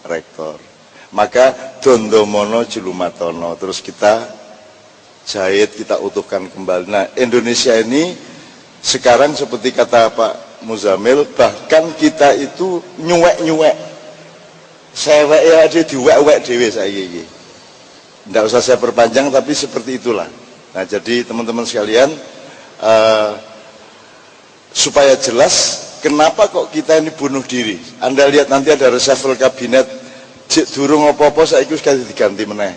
rektor. Maka Dondomono Julumatono, terus kita jahit, kita utuhkan kembali. Nah, Indonesia ini sekarang seperti kata Pak Muzamil, bahkan kita itu nyuwek-nyuwek, sewek ya aja diwek-wek dewe saiki. Tidak usah saya perpanjang, tapi seperti itulah. Nah, jadi teman-teman sekalian, supaya jelas kenapa kok kita ini bunuh diri. Anda lihat nanti ada reshuffle kabinet, durung apa-apa saiki wis diganti meneh.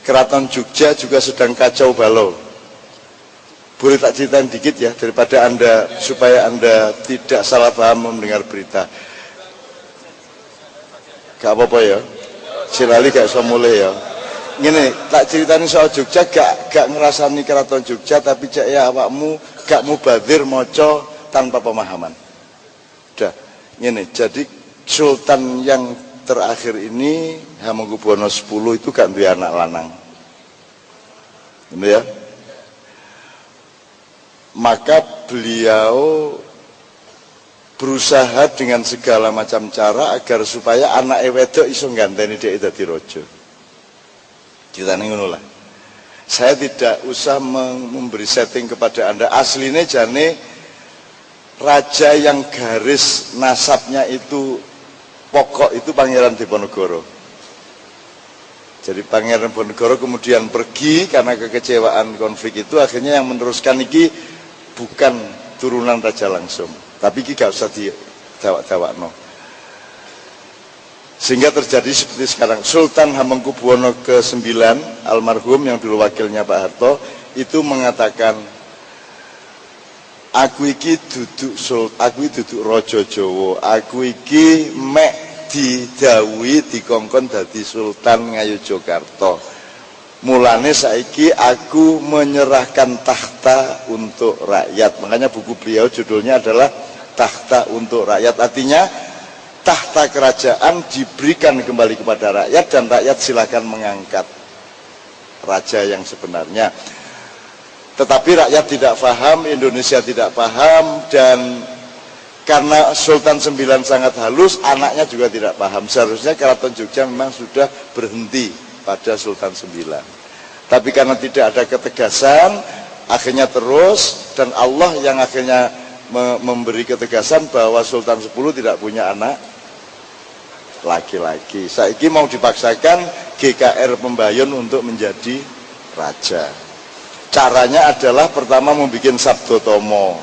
Keraton Jogja juga sedang kacau balau. Boleh tak ceritain dikit ya, daripada Anda, supaya Anda tidak salah paham mendengar berita. Gak apa-apa ya, silali gak usah mulai ya. Gini, tak ceritain soal Jogja, gak ngerasani Keraton Jogja, tapi cek ya awakmu gak mubadir moco tanpa pemahaman. Udah, gini, jadi Sultan yang terakhir ini Hamengkubuwono X itu gak duwe anak lanang. Ini ya. Maka beliau berusaha dengan segala macam cara agar supaya anak wedok iso ngganteni dhek dadi raja. Ceritane ngono lah. Saya tidak usah memberi setting kepada Anda. Aslinya jane raja yang garis nasabnya itu pokok itu Pangeran Diponegoro. Jadi Pangeran Diponegoro kemudian pergi karena kekecewaan konflik itu, akhirnya yang meneruskan iki bukan turunan raja langsung, tapi iki gak usah didawak-dawakno. Sehingga terjadi seperti sekarang. Sultan Hamengkubuwono ke-9 almarhum yang dulu wakilnya Pak Harto itu mengatakan, aku iki duduk raja Jawa, aku iki mek didhawuhi dikongkon dadi sultan Ngayogyakarta. Mulane saiki aku menyerahkan tahta untuk rakyat. Makanya buku beliau judulnya adalah Tahta untuk Rakyat. Artinya tahta kerajaan diberikan kembali kepada rakyat dan rakyat silakan mengangkat raja yang sebenarnya. Tetapi rakyat tidak paham, Indonesia tidak paham, dan karena Sultan IX sangat halus, anaknya juga tidak paham. Seharusnya Keraton Jogja memang sudah berhenti pada Sultan IX. Tapi karena tidak ada ketegasan, akhirnya terus, dan Allah yang akhirnya memberi ketegasan bahwa Sultan X tidak punya anak laki-laki. Saiki mau dipaksakan GKR Pembayun untuk menjadi raja. Caranya adalah pertama membuat Sabdotomo.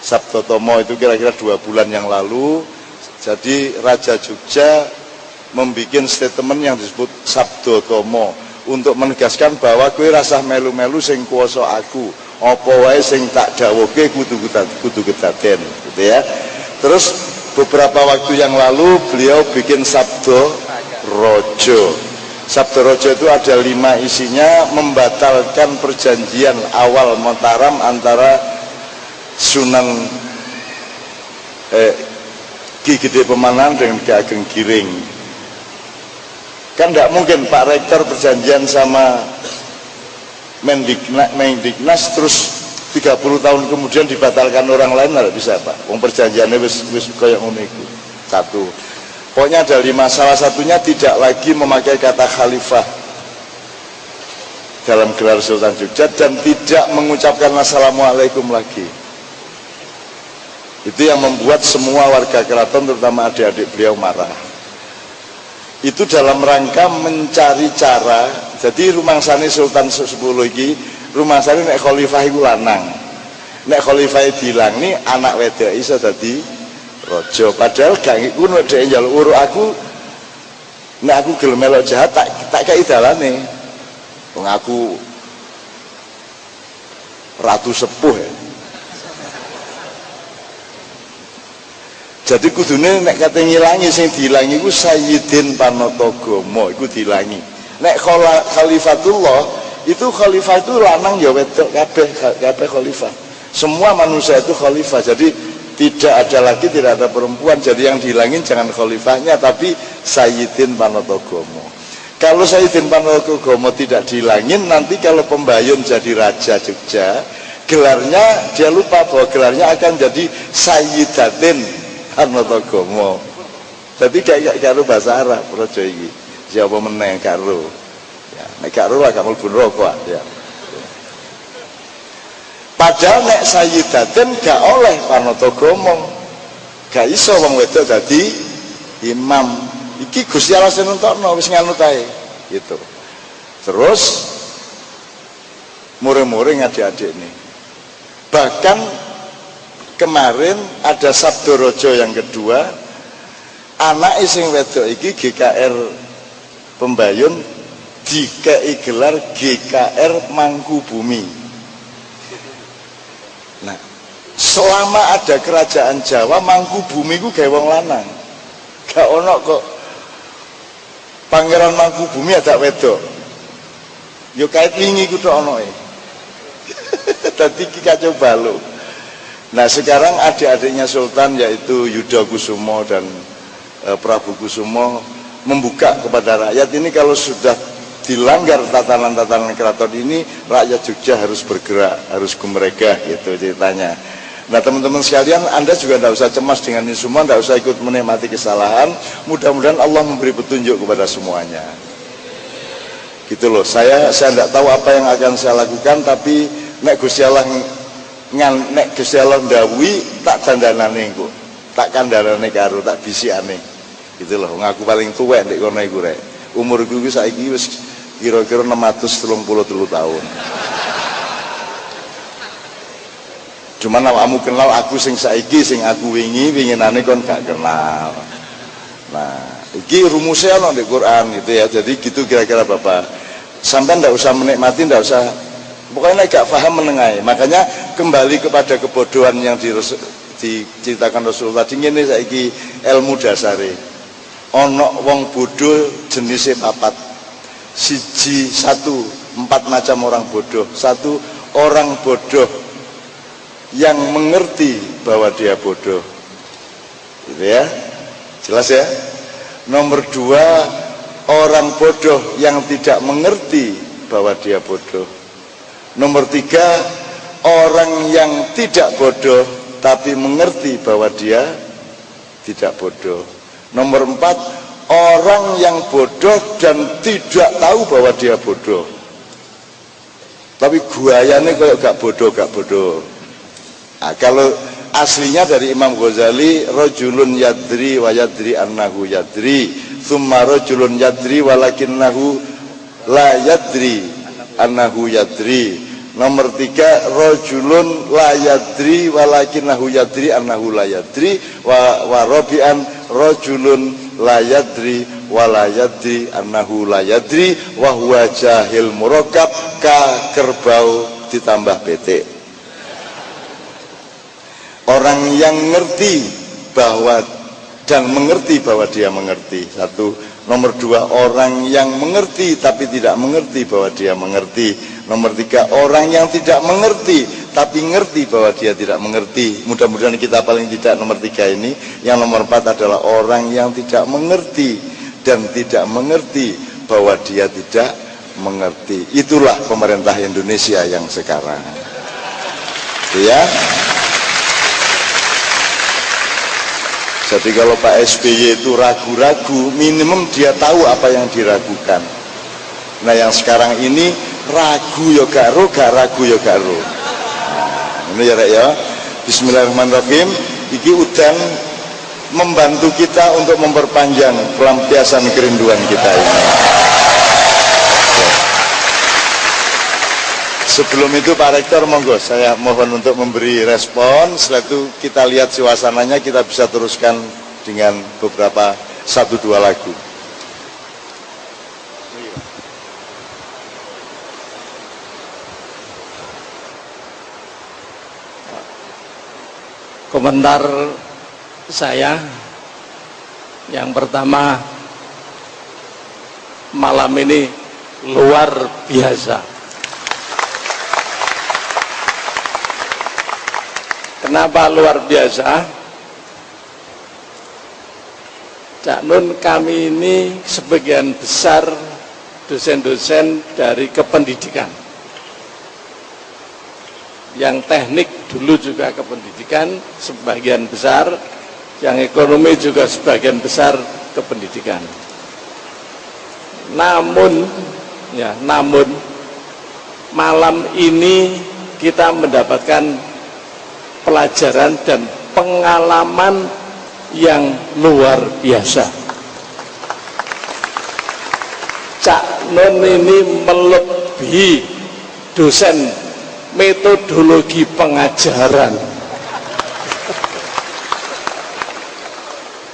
Sabdotomo itu kira-kira 2 bulan yang lalu. Jadi Raja Jogja membuat statement yang disebut Sabdotomo untuk menegaskan bahwa kowe rasah melu-melu sing kuwasa aku, apa wae sing tak dawuhke kudu kedaden, gitu ya. Terus beberapa waktu yang lalu beliau bikin Sabdo Rojo. Sabdo Rojo itu ada 5 isinya, membatalkan perjanjian awal Mataram antara Sunan Ki Gede Pemanan dengan Ki Ageng Giring. Kan tidak mungkin Pak Rektor perjanjian sama Mendiknas terus 30 tahun kemudian dibatalkan orang lain, tidak bisa Pak. Wong perjanjiannya wis koyo ngono iku. Satu. Pokoknya ada 5, salah satunya tidak lagi memakai kata khalifah dalam gelar Sultan Jogja dan tidak mengucapkan assalamualaikum lagi. Itu yang membuat semua warga keraton terutama adik-adik beliau marah. Itu dalam rangka mencari cara. Jadi rumangsane Sultan X iki, rumangsane nek khalifah iku lanang. Nek khalifah dilangi anak wedok iso dadi raja. Padahal gak iku nek dhek njaluk uruk aku, nek aku gelem melok jahat tak kei dalane. Wong aku ratu sepuh ya. Jadi kudune nek kate ngilangi sing diilangi iku Sayyidin Panatagama iku diilangi. Nek khalifatullah itu khalifah itu lanang ya wedok kabeh khalifah. Semua manusia itu khalifah. Jadi tidak ada perempuan. Jadi yang dihilangin jangan khalifahnya tapi Sayyidin Panatagama. Kalau Sayyidin Panatagama tidak dihilangin, nanti kalau Pembayun jadi Raja Jogja, gelarnya dia lupa bahwa gelarnya akan jadi Sayyidatin Panatagama. Tapi gak karo bahasa Arab raja iki. Siapa meneng karo. Ya, nek karo lah gak mlebu neraka ya. Padahal nek sayyidaten gak oleh panata gomong. Gak iso wong wedok dadi imam. Iki Gusti Allah sing nentokno wis nganut ae gitu. Terus muring-muring adik-adik nih. Bahkan kemarin ada Sabdo Rojo yang kedua, anak sing wedok iki GKR Pembayun dikei gelar GKR Mangkubumi. Nah, selama ada kerajaan Jawa, Mangkubumi ku gawe wong lanang. Gak ono kok Pangeran Mangkubumi ada wedok. Yo kait wingi ku tok ono e. Tadi kacau balau. Nah sekarang adik-adiknya Sultan yaitu Yuda Kusumo dan Prabu Kusumo membuka kepada rakyat ini kalau sudah dilanggar tatanan-tatanan keraton ini, rakyat Jogja harus bergerak, harus gumregah gitu ceritanya. Nah teman-teman sekalian, Anda juga tidak usah cemas dengan ini semua, tidak usah ikut menikmati kesalahan. Mudah-mudahan Allah memberi petunjuk kepada semuanya. Gitu loh, saya tidak tahu apa yang akan saya lakukan, tapi nek Gusti Allah nek Gusti Allah ndawuhi tak dandanane engko. Tak kandhanane karo tak bisikane. Gitu loh, ngaku paling tuwek nek kono iku rek. Umurku iki saiki wis kira-kira 633 tahun. Cuman awakmu kenal aku sing saiki, sing aku winginane kon gak kenal. Nah, iki rumusnya ono di Quran gitu ya. Jadi gitu kira-kira Bapak. Sampai ndak usah menikmati, ndak usah, pokoknya gak paham menengahi. Makanya kembali kepada kebodohan yang diceritakan Rasulullah tadi ngene saiki ilmu dasare. Ono wong bodoh jenisnya papat. Siji satu, 4 macam orang bodoh. Satu, orang bodoh yang mengerti bahwa dia bodoh. Gitu ya. Jelas ya? Nomor 2, orang bodoh yang tidak mengerti bahwa dia bodoh. Nomor 3, orang yang tidak bodoh tapi mengerti bahwa dia tidak bodoh. Nomor 4, orang yang bodoh dan tidak tahu bahwa dia bodoh. Tapi guayane kayak gak bodoh. Nah, kalau aslinya dari Imam Ghazali, rajulun yadri wa yadri annahu yadri, tsumma rajulun yadri walakinnahu la yadri annahu yadri. Nomor 3, rajulun la yadri walakinnahu yadri annahu la yadri, wa rabi'an rajulun la yadri wa la yadri annahu la yadri wa huwa jahil murakkab ka kerbau ditambah petik. Orang yang ngerti bahwa dan mengerti bahwa dia mengerti. Satu. Nomor 2, orang yang mengerti tapi tidak mengerti bahwa dia mengerti. Nomor 3, orang yang tidak mengerti tapi ngerti bahwa dia tidak mengerti. Mudah-mudahan kita paling tidak nomor 3 ini. Yang nomor 4 adalah orang yang tidak mengerti dan tidak mengerti bahwa dia tidak mengerti. Itulah pemerintah Indonesia yang sekarang. Ya. Jadi kalau Pak SBY itu ragu-ragu, minimum dia tahu apa yang diragukan. Nah yang sekarang ini ragu ya gak ro, gak ragu ya gak ro. Nah, ini ya Rek ya. Bismillahirrahmanirrahim. Iki udan membantu kita untuk memperpanjang pelampiasan kerinduan kita ini. Sebelum itu Pak Rektor monggo saya mohon untuk memberi respon. Setelah itu kita lihat suasananya, kita bisa teruskan dengan beberapa 1-2 lagu. Komentar saya yang pertama, malam ini luar biasa. Kenapa luar biasa? Cak Nun, kami ini sebagian besar dosen-dosen dari kependidikan. Yang teknik dulu juga kependidikan, sebagian besar yang ekonomi juga sebagian besar ke pendidikan. Namun malam ini kita mendapatkan pelajaran dan pengalaman yang luar biasa. Cak Nun ini melebihi dosen metodologi pengajaran.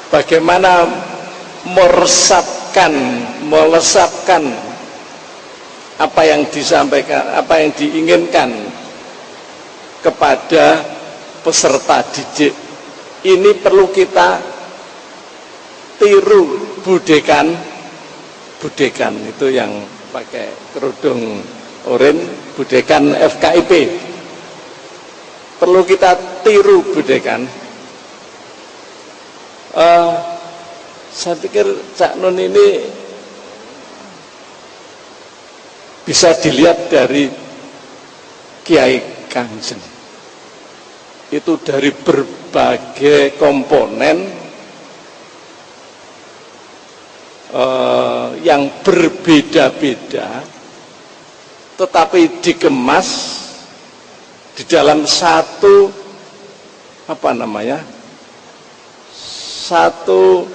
Bagaimana melesapkan apa yang disampaikan, apa yang diinginkan kepada peserta didik. Ini perlu kita tiru budekan itu yang pakai kerudung oranye, budekan FKIP. Perlu kita tiru budekan. Saya pikir Cak Nun ini bisa dilihat dari Kiai Kanjeng. Itu dari berbagai komponen yang berbeda-beda, tetapi dikemas di dalam satu satu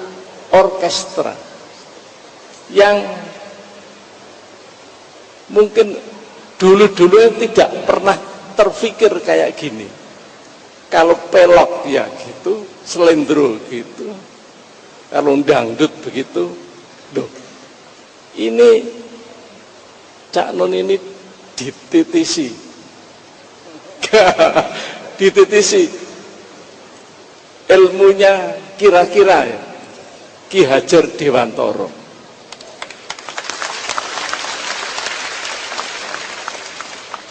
orkestra yang mungkin dulu-dulu tidak pernah terfikir kayak gini. Kalau pelok ya gitu, selendro gitu, kalau dangdut begitu. Loh, ini Cak Nun ini dititisi ilmunya kira-kira ya Ki Hajar Dewantara.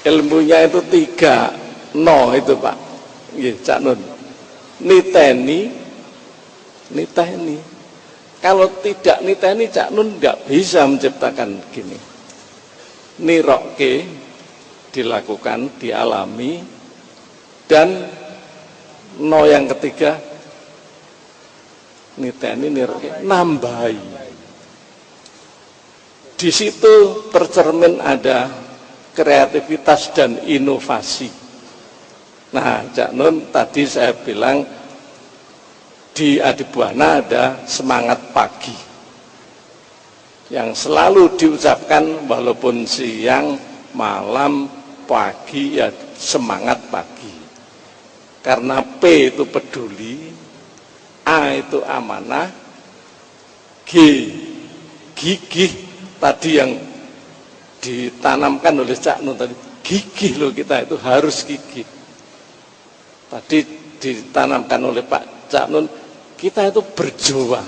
Ilmunya itu 3 no itu Pak. Nggih, Cak Nun. Niteni. Kalau tidak niteni, Cak Nun tidak bisa menciptakan gini. Nirokke, dilakukan, dialami, dan no yang ketiga, niteni, nirokke, nambahi. Di situ tercermin ada kreativitas dan inovasi. Nah, Cak Nun tadi saya bilang di Adibuana ada semangat pagi yang selalu diucapkan walaupun siang, malam, pagi, ya semangat pagi. Karena P itu peduli, A itu amanah, G gigih, tadi yang ditanamkan oleh Cak Nun tadi, gigih loh, kita itu harus gigih. Tadi ditanamkan oleh Pak Cak Nun, kita itu berjuang.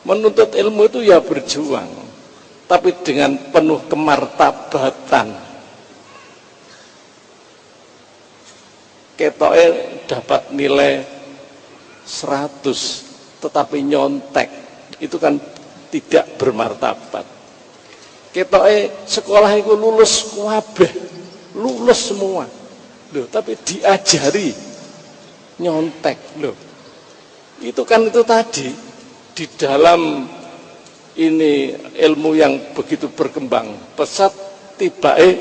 Menuntut ilmu itu ya berjuang, tapi dengan penuh kemartabatan. Ketoke dapat nilai 100, tetapi nyontek, itu kan tidak bermartabat. Ketoke sekolah itu lulus kabeh, lulus semua. Loh, tapi diajari nyontek loh. Itu kan itu tadi di dalam ini ilmu yang begitu berkembang pesat, tibae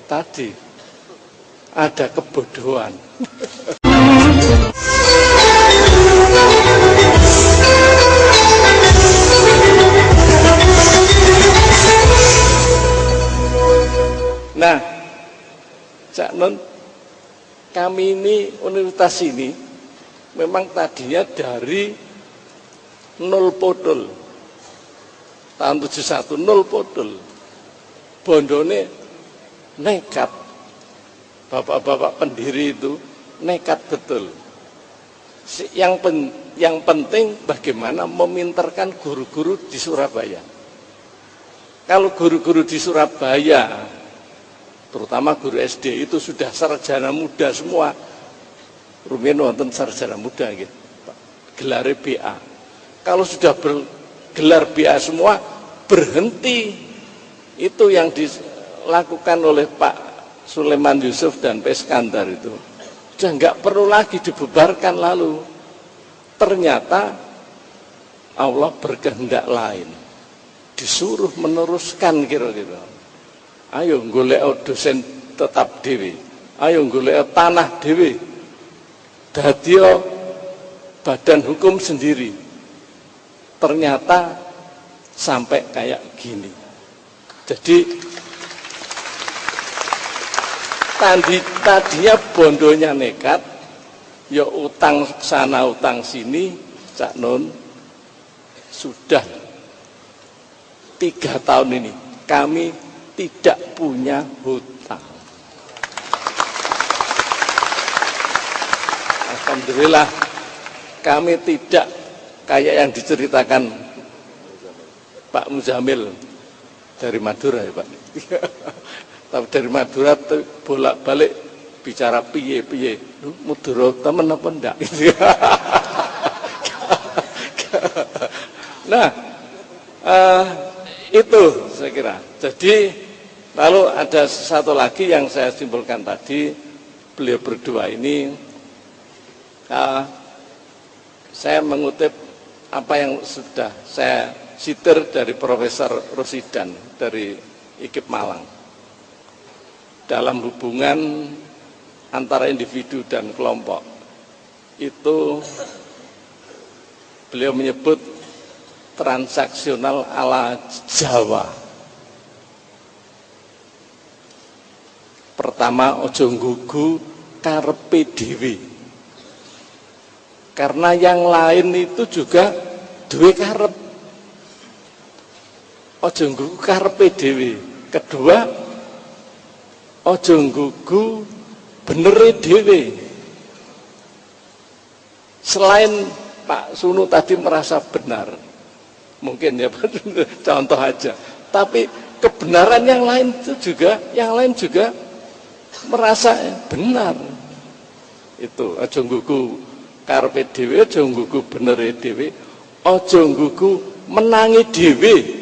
tadi ada kebodohan. Nah, Cak Nun, kami ini universitas ini memang tadinya dari 0 podol tahun 71, 0 podol. Bondone nekat, bapak-bapak pendiri itu nekat betul. Yang penting bagaimana memintarkan guru-guru di Surabaya. Kalau guru-guru di Surabaya, terutama guru SD itu sudah sarjana muda semua. Rumiyin wonten sarjana muda gitu, gelare BA. Kalau sudah bergelar BA semua, berhenti. Itu yang dilakukan oleh Pak Sulaiman Yusuf dan Pak Iskandar itu. Sudah nggak perlu lagi dibubarkan lalu. Ternyata Allah berkehendak lain. Disuruh meneruskan kira-kira. Ayo golek dosen tetap dewe. Ayo golek tanah dewe. Dadio badan hukum sendiri. Ternyata sampai kayak gini. Jadi tadinya bondonya nekat, ya utang sana utang sini, Cak Nun, sudah 3 tahun ini kami tidak punya hutang. Alhamdulillah kami tidak kayak yang diceritakan Pak Muzamil dari Madura ya Pak. Tapi dari Madura bolak-balik bicara piye-piye. Madura temen apa enggak? Nah, itu saya kira. Jadi lalu ada satu lagi yang saya simpulkan tadi, beliau berdua ini, saya mengutip apa yang sudah saya sitir dari Profesor Rosidan dari IKIP Malang. Dalam hubungan antara individu dan kelompok, itu beliau menyebut transaksional ala Jawa. Pertama, ojo nggugu karepe dhewe. Karena yang lain itu juga duwe karep. Ojo nggugu karepe dhewe. Kedua, ojo nggugu benere dhewe. Selain Pak Sunu tadi merasa benar, mungkin ya contoh aja, tapi kebenaran yang lain juga merasa benar. Itu ojo nggugu karepe dhewe, ojo nggugu benere dhewe, ojo nggugu menangi dhewe.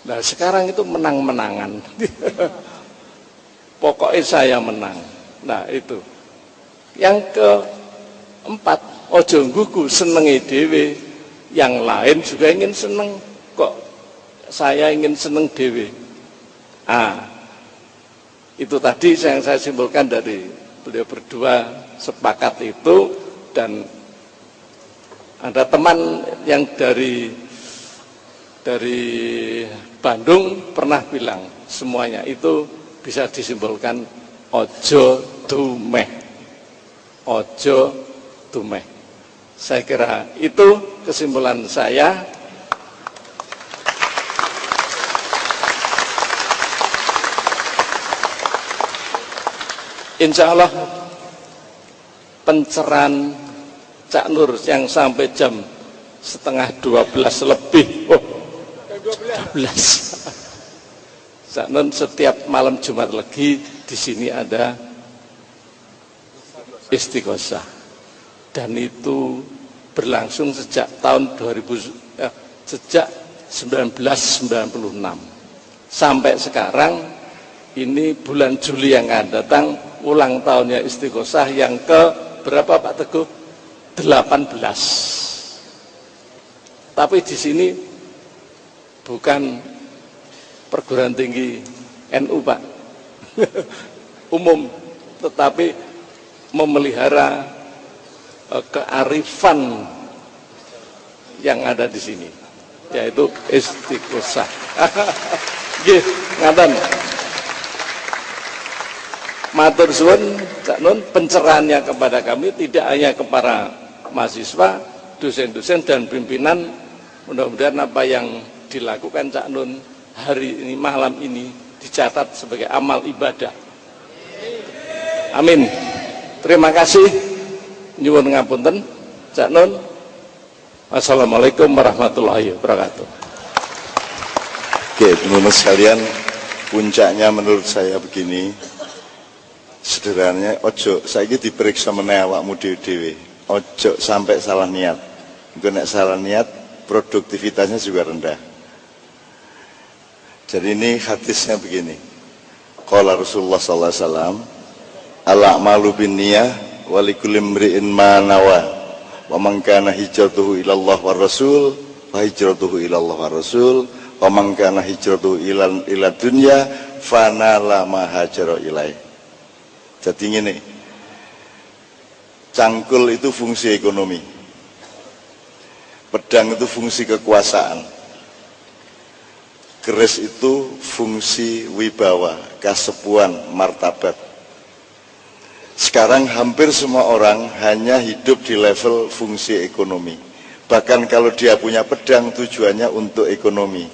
Nah sekarang itu menang-menangan. Pokoknya saya menang. Nah itu. Yang keempat, ojo nggugu senenge dhewe, yang lain juga ingin seneng. Kok saya ingin seneng dhewe? Itu tadi yang saya simpulkan dari beliau berdua sepakat itu. Dan ada teman yang dari Bandung pernah bilang semuanya itu bisa disimpulkan ojo dumeh. Ojo dumeh. Saya kira itu kesimpulan saya. Insya Allah pencerahan Cak Nur yang sampai jam 11:30 lebih. 12. Cak Nur setiap malam Jumat Legi di sini ada istighosah. Dan itu berlangsung sejak tahun 1996 sampai sekarang. Ini bulan Juli yang akan datang ulang tahunnya istighosah yang ke berapa Pak Teguh? 18. Tapi di sini bukan perguruan tinggi NU Pak, umum, tetapi memelihara kearifan yang ada di sini, yaitu istighosah. Nggih, ngaten. Matur suwun Cak Nun, pencerahannya kepada kami tidak hanya kepada mahasiswa, dosen-dosen dan pimpinan. Mudah-mudahan apa yang dilakukan Cak Nun hari ini, malam ini, dicatat sebagai amal ibadah. Amin. Terima kasih. Nyuwun ngapunten Cak Nun. Wassalamualaikum warahmatullahi wabarakatuh. Oke, teman-teman sekalian, puncaknya menurut saya begini. Sederhananya, ojo saiki diperiksa meneh awakmu dhewe-dhewe. Ojo sampai salah niat. Engko nek salah niat, produktivitasnya juga rendah. Jadi ini hadisnya begini. Qala Rasulullah sallallahu alaihi wasallam, al-a'malu binniyah wa likulli imri'in ma nawa wa man kana hijratuhu ila Allah war rasul fa hijratuhu ila Allah war rasul wa man kana hijratuhu ila dunya fa nala ma hajara ilai. Jadi ngene, cangkul itu fungsi ekonomi, pedang itu fungsi kekuasaan, keris itu fungsi wibawa, kasepuan, martabat. Sekarang hampir semua orang hanya hidup di level fungsi ekonomi. Bahkan kalau dia punya pedang tujuannya untuk ekonomi.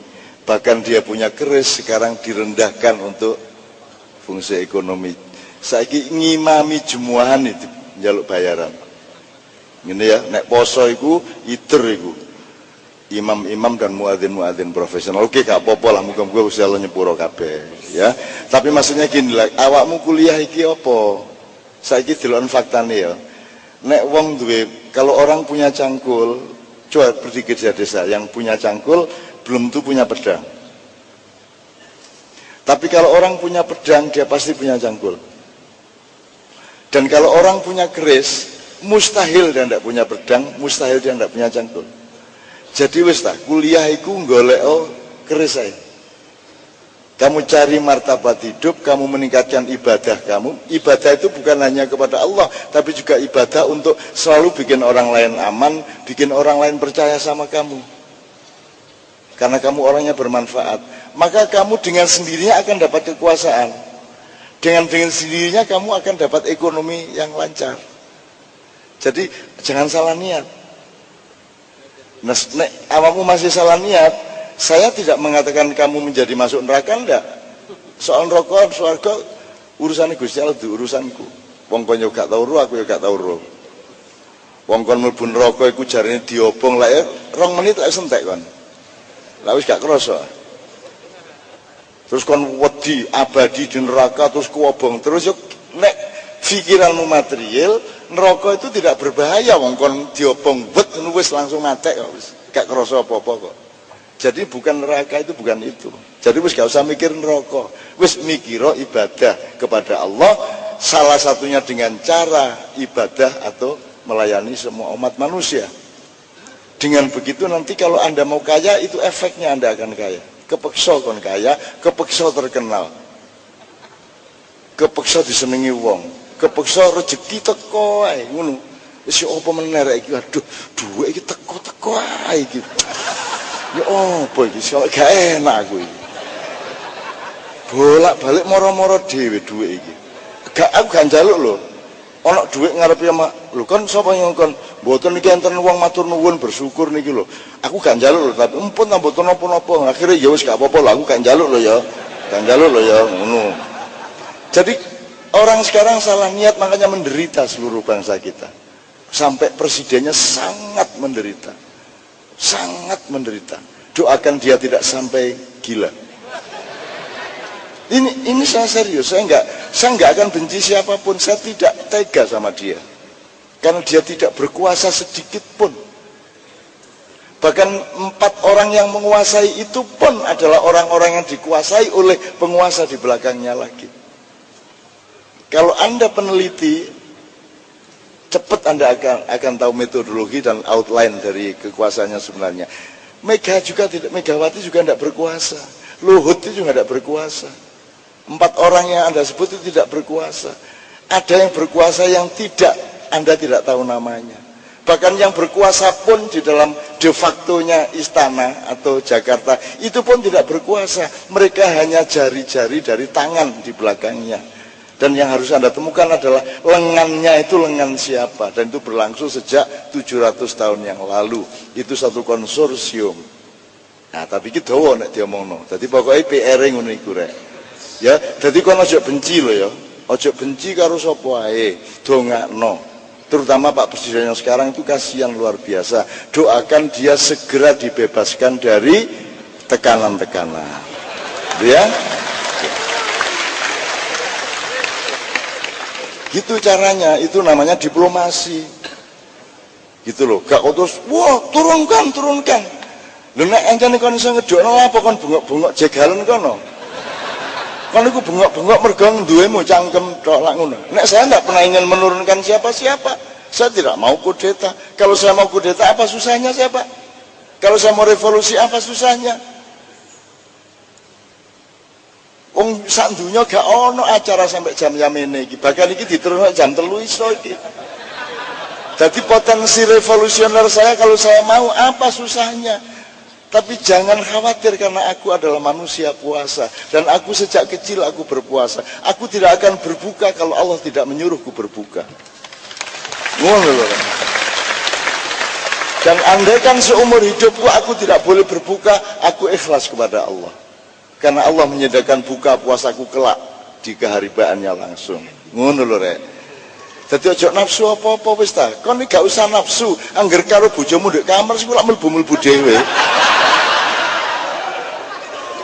Bahkan dia punya keris sekarang direndahkan untuk fungsi ekonomi. Saiki ngimami jemuahan itu njaluk bayaran. Ngene ya, nek poso iku iter iku. Imam-imam dan muadzin-muadzin profesional. Oke, gak apa-apa lah, muga-muga Gusti Allah nyepuro kabeh, ya. Tapi maksudnya gini lah, awakmu kuliah iki apa? Saiki deloken faktane ya. Nek wong duwe, kalau orang punya cangkul, coba pergi ke desa yang punya cangkul belum tentu punya pedang. Tapi kalau orang punya pedang, dia pasti punya cangkul. Dan kalau orang punya keris, mustahil dia tidak punya pedang, mustahil dia tidak punya cangkul. Jadi wis ta, kuliah iku golek keris ae. Kamu cari martabat hidup, kamu meningkatkan ibadah kamu. Ibadah itu bukan hanya kepada Allah, tapi juga ibadah untuk selalu bikin orang lain aman, bikin orang lain percaya sama kamu. Karena kamu orangnya bermanfaat, maka kamu dengan sendirinya akan dapat kekuasaan. Dengan sendirinya kamu akan dapat ekonomi yang lancar. Jadi jangan salah niat. Nah, awakmu masih salah niat, saya tidak mengatakan kamu menjadi masuk neraka, enggak. Soal neraka, surga urusannya Gusti Allah, urusanku. Wong kon yo gak tau ro, aku yo gak tau ro. Wong kon mlebu neraka iku jarine diobong lek 2 menit lek sentek kon. Lah wis gak krasa. Terus kon wedi abadi di neraka terus kuobong terus yuk nek pikiranmu material, neraka itu tidak berbahaya wong kon diobong wis langsung mati kok wis gak kerasa apa-apa kok. Jadi bukan neraka itu, bukan itu. Jadi wis gak usah mikir neraka, wis mikiro ibadah kepada Allah, salah satunya dengan cara ibadah atau melayani semua umat manusia. Dengan begitu nanti kalau Anda mau kaya, itu efeknya Anda akan kaya. Kepeksa kon kaya, kepeksa terkenal, kepeksa disenengi wong, kepeksa rezeki teko ae ngono. Wis apa meneh rek iki, aduh dhuwit iki teko-teko ae iki. Ya apa iki kok gak enak aku iki. Bolak-balik moro-moro dhewe dhuwit iki. Aku gak njaluk lho. Ana dhuwit ngarepe mak. Lho kon sapa yang kon? Mboten niki enten wong matur nuwun bersyukur niki lho. Aku gak njaluk lho, tapi empun ta mboten napa-napa. Akhire ya wis gak apa-apa lho, aku gak njaluk lho ya. Gak njaluk lho ya, ngono. Jadi orang sekarang salah niat makanya menderita seluruh bangsa kita. Sampai presidennya sangat menderita. Sangat menderita. Doakan dia tidak sampai gila. Ini saya serius, saya enggak akan benci siapapun, saya tidak tega sama dia. Karena dia tidak berkuasa sedikit pun. Bahkan 4 orang yang menguasai itu pun adalah orang-orang yang dikuasai oleh penguasa di belakangnya lagi. Kalau Anda peneliti, cepat Anda akan tahu metodologi dan outline dari kekuasaannya sebenarnya. Megawati juga tidak berkuasa. Luhut itu juga tidak berkuasa. 4 orang yang Anda sebut itu tidak berkuasa. Ada yang berkuasa yang Anda tidak tahu namanya. Bahkan yang berkuasa pun di dalam de facto-nya istana atau Jakarta itu pun tidak berkuasa. Mereka hanya jari-jari dari tangan di belakangnya. Dan yang harus Anda temukan adalah lengannya itu lengan siapa. Dan itu berlangsung sejak 700 tahun yang lalu. Itu satu konsorsium. Nah, tapi kita tahu nek diomongno. Jadi pokoknya PR ngono iku rek. Ya, jadi kon ojo benci loh ya. Ojo benci karo sapa ae. Dongakno. Terutama Pak Presiden yang sekarang itu kasihan luar biasa. Doakan dia segera dibebaskan dari tekanan-tekanan. Ya. Gitu caranya, itu namanya diplomasi. Gitu loh. Gak kok terus, wah turunkan. Lho nek encene kon iso ngedokno apa kon bengok-bengok jegalan kono. Kon niku bengok-bengok mergo duwemu cangkem tok lak ngono. Nek saya tidak pernah ingin menurunkan siapa-siapa. Saya tidak mau kudeta. Kalau saya mau kudeta apa susahnya saya, Pak? Kalau saya mau revolusi apa susahnya? Wong sak dunya gak ono acara sampai jam-jam ini iki. Bahkan iki diterusno jam 3 iso iki. Jadi potensi revolusioner saya kalau saya mau apa susahnya? Tapi jangan khawatir karena aku adalah manusia puasa. Dan aku sejak kecil aku berpuasa. Aku tidak akan berbuka kalau Allah tidak menyuruhku berbuka. Ngono lho. Dan andaikan seumur hidupku aku tidak boleh berbuka, aku ikhlas kepada Allah. Karena Allah menyediakan buka puasaku kelak di keharibaannya langsung. Ngono lho rek. Dadi ojo nafsu apa-apa wis ta. Kon iki gak usah nafsu, angger karo bojomu ndek kamar sik kok mlebu-mlebu dhewe.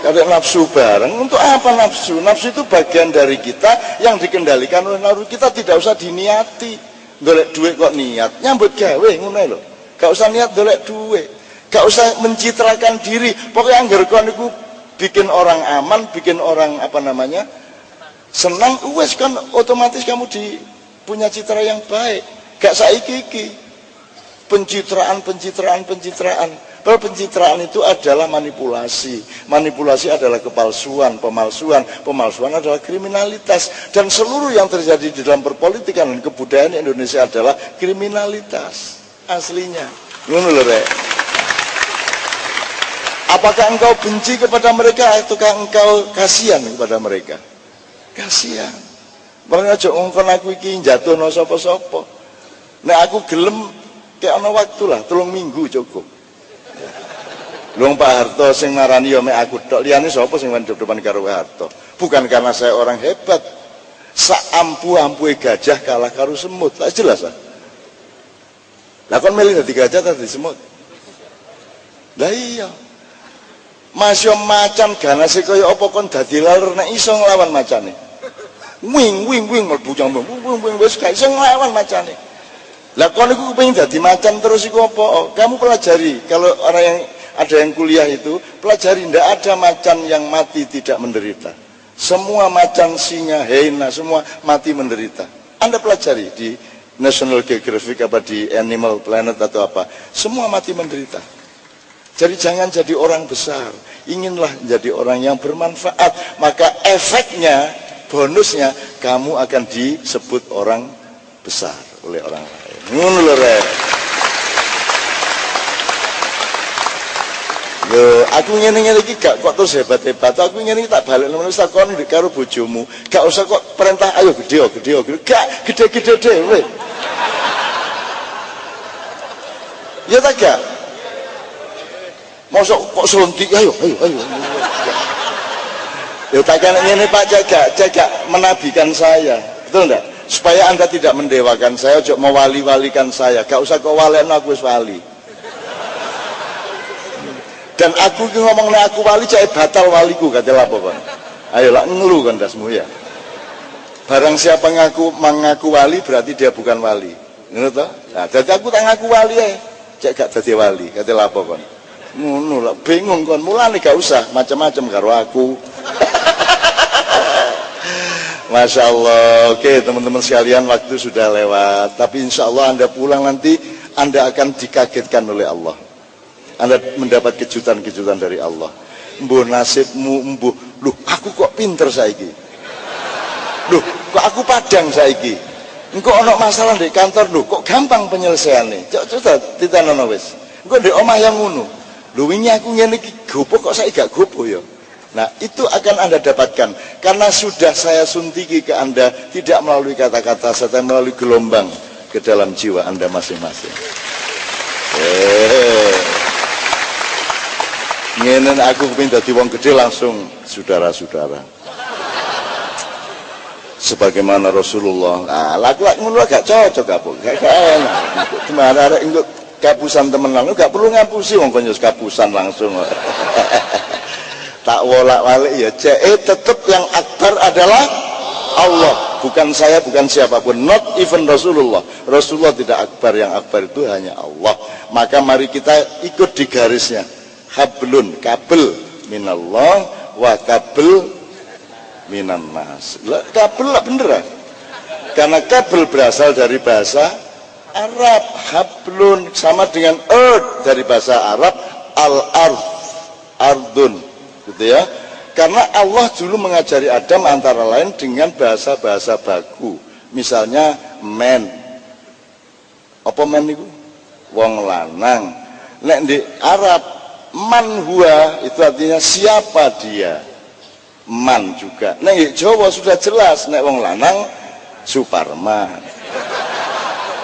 Kadang nafsu bareng, untuk apa nafsu? Nafsu itu bagian dari kita yang dikendalikan oleh nafsu. Kita tidak usah diniati. Golek duit kok niat, nyambut gawe ngono lho. Gak usah niat golek duit. Gak usah mencitrakan diri. Pokoknya angger kon niku bikin orang aman, bikin orang senang, wes kan otomatis kamu punya citra yang baik. Gak saiki iki. Pencitraan. Padahal pencitraan itu adalah manipulasi. Manipulasi adalah kepalsuan, pemalsuan adalah kriminalitas. Dan seluruh yang terjadi di dalam perpolitikan dan kebudayaan Indonesia adalah kriminalitas aslinya. Ngono lho rek. Apakah engkau benci kepada mereka ataukah engkau kasihan kepada mereka? Kasihan. Makanya aja ngongkon aku iki jatuhno sapa-sapa. Nek aku gelem kayak ana waktu lah 3 minggu cukup. Luang Pak Harto sing marani ya mek aku tok, liyane sapa sing depan karo Pak Harto? Bukan karena saya orang hebat. Saampu-ampue gajah kalah karo semut. Lah jelas ah. Lah kon milih dadi gajah ta dadi semut? Lah iya. Masya macan ganase kaya apa kon dadi laler nek iso nglawan macane. Wing mlebu jambung. Wing wis gak iso nglawan macane. Lah kon iku kepengin dadi macan terus iku apa? Kamu pelajari kalau orang yang ada yang kuliah itu, pelajari, tidak ada macan yang mati tidak menderita. Semua macan, singa, hyena, semua mati menderita. Anda pelajari di National Geographic apa di Animal Planet atau apa, semua mati menderita. Jadi jangan jadi orang besar, inginlah jadi orang yang bermanfaat. Maka efeknya, bonusnya, kamu akan disebut orang besar oleh orang lain. Ngono lho rek. Yo, aku ngene-ngene iki gak kok terus hebat-hebat. Aku ngene iki tak balekno wis takon ndek karo bojomu. Gak usah kok perintah ayo gede. Gak gede-gede dhewe. Ya tak gak? Mosok kok suntik ayo. Yo tak kan ngene Pak jaga menabikan saya. Betul enggak? Supaya Anda tidak mendewakan saya, ojo mewali-walikan saya. Gak usah kok walekno aku wis wali. Dan aku ngomong nek aku wali cek batal waliku kate lapo kon. Ayo lah ngelu kan dasmu ya. Barang siapa mengaku wali berarti dia bukan wali. Ngono to? Nah, dadi aku tak ngaku wali ae. Cek gak dadi wali kate lapo kon. Ngono lah bingung kon. Mulane gak usah macam-macam karo aku. Masya Allah. Oke teman-teman sekalian, waktu sudah lewat. Tapi insya Allah Anda pulang nanti Anda akan dikagetkan oleh Allah. Anda mendapat kejutan-kejutan dari Allah. Mbuh nasibmu, loh aku kok pinter saiki. Loh kok aku padang saiki. Engko ana masalah di kantor, loh kok gampang penyelesaiannya. Coba titenono wis. Engko ndek omah yang ngono. Lho wingi aku ngene iki gopo kok saiki gak gopo ya. Nah, itu akan Anda dapatkan karena sudah saya suntiki ke Anda tidak melalui kata-kata, tapi melalui gelombang ke dalam jiwa Anda masing-masing. Ngene aku kepengin dadi wong gede langsung saudara-saudara. Sebagaimana Rasulullah. Ah, lak-lak ngono gak cocok apa? Gak enak. Gimana arek engko kapusan temenan, gak perlu ngapusi wong kon yo kapusan langsung. Tak wolak-walik ya cek tetap yang akbar adalah Allah, bukan saya, bukan siapapun, not even Rasulullah. Rasulullah tidak akbar, yang akbar itu hanya Allah. Maka mari kita ikut di garisnya. Hablun, kabel minallah wa kabel minan nas. Kabel lah bener lah. Karena kabel berasal dari bahasa Arab. Hablun sama dengan earth dari bahasa Arab, al-ardh, ardun, gitu ya. Karena Allah dulu mengajari Adam antara lain dengan bahasa-bahasa baku. Misalnya men. Apa men itu? Wong lanang. Nek di Arab man huwa itu artinya siapa dia. Man juga. Nek Jawa sudah jelas, nek wong lanang Suparman,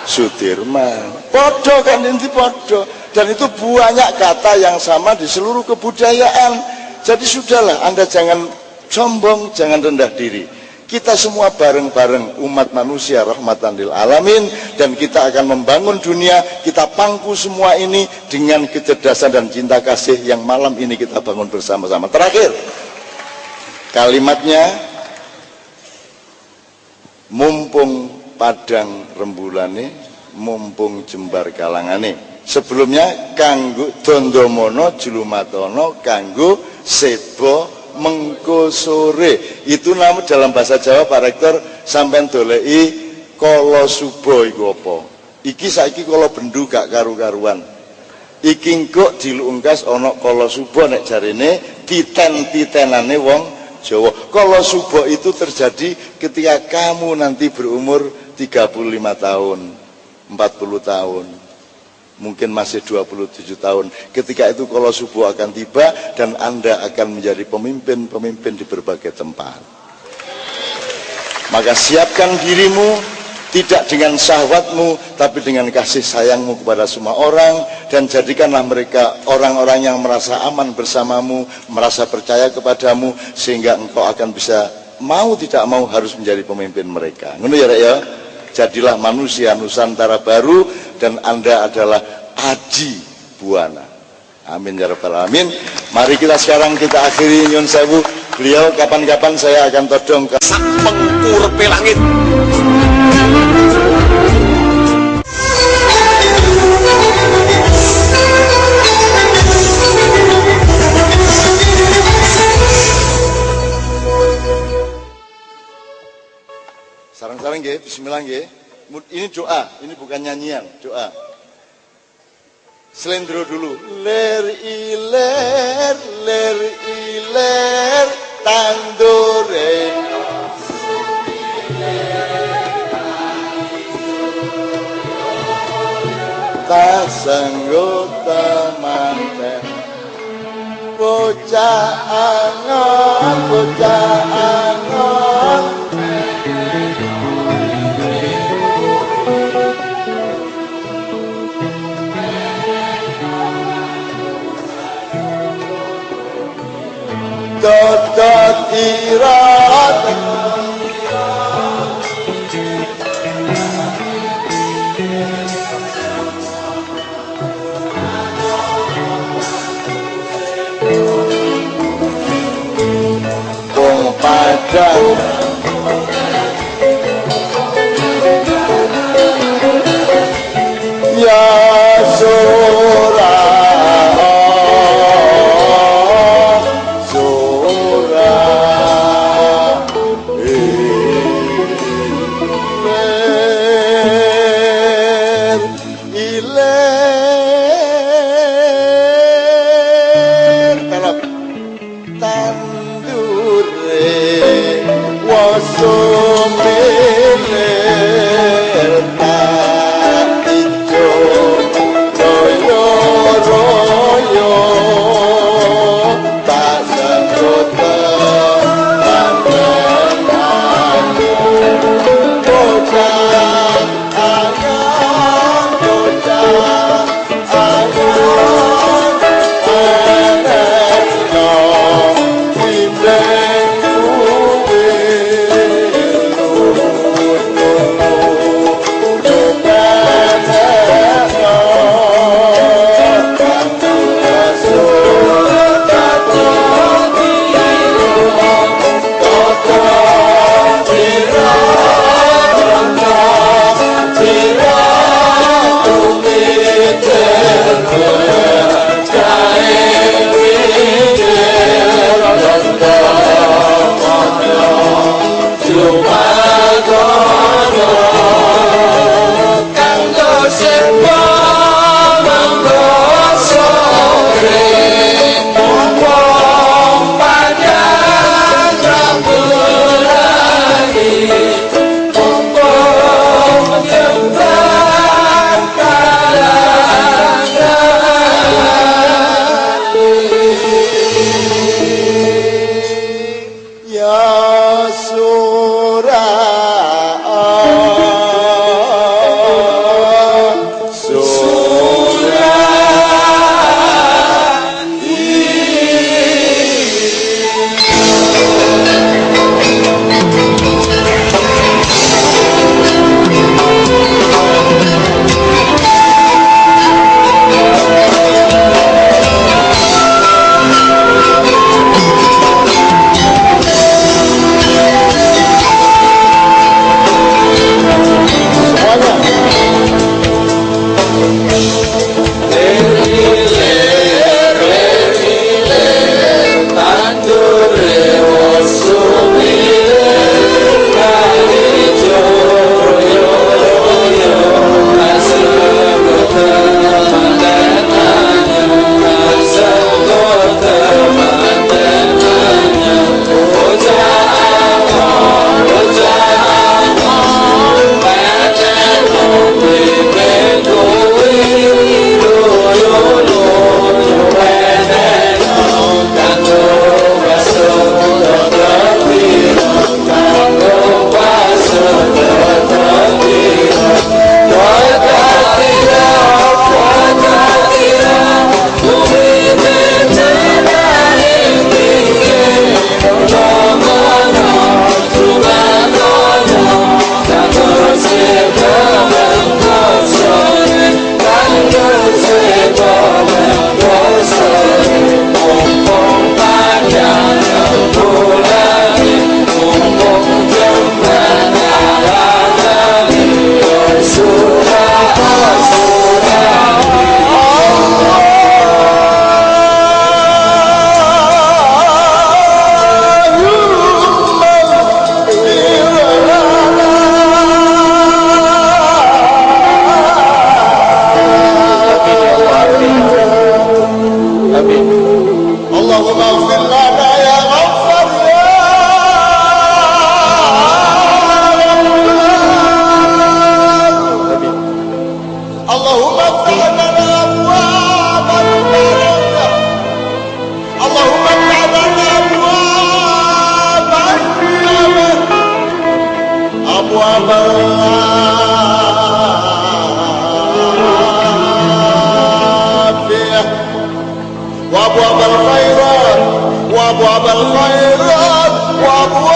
Sudirman, podo kan inti podo. Dan itu banyak kata yang sama di seluruh kebudayaan. Jadi sudahlah, Anda jangan sombong, jangan rendah diri. Kita semua bareng-bareng umat manusia rahmatan lil alamin, dan kita akan membangun dunia. Kita pangku semua ini dengan kecerdasan dan cinta kasih yang malam ini kita bangun bersama-sama. Terakhir kalimatnya, mumpung padang rembulane, mumpung jembar kalangane. Sebelumnya kanggo dondomono julumatono, kanggo sebo mengko sore. Itu nama dalam bahasa Jawa Pak Rektor sampean dolei kala subuh iku apa. Iki saiki kala bendu gak karu-karuan. Iki engko dilungkas ana kala subuh nek jarene titen-titenane wong Jawa. Kala subuh itu terjadi ketika kamu nanti berumur 35 tahun, 40 tahun. Mungkin masih 27 tahun. Ketika itu kala subuh akan tiba dan Anda akan menjadi pemimpin-pemimpin di berbagai tempat. Maka siapkan dirimu tidak dengan syahwatmu, tapi dengan kasih sayangmu kepada semua orang, dan jadikanlah mereka orang-orang yang merasa aman bersamamu, merasa percaya kepadamu, sehingga engkau akan bisa mau tidak mau harus menjadi pemimpin mereka. Ngono ya, Rek ya. Jadilah manusia Nusantara baru, dan Anda adalah Aji Buana. Amin ya rabbal alamin. Mari kita sekarang kita akhiri nyun sewu. Beliau kapan-kapan saya akan todong ke Mengkurpe langit. Sarang-sarang nggih, bismillah nggih. Ini doa, ini bukan nyanyian, doa. Selendro dulu. Ler iler tandure. Tak sanggup temanten. Bocah angon, bocah angon. Dodot irat Wong Padang ya surah وابواب الخيرات وابواب الخيرات وابواب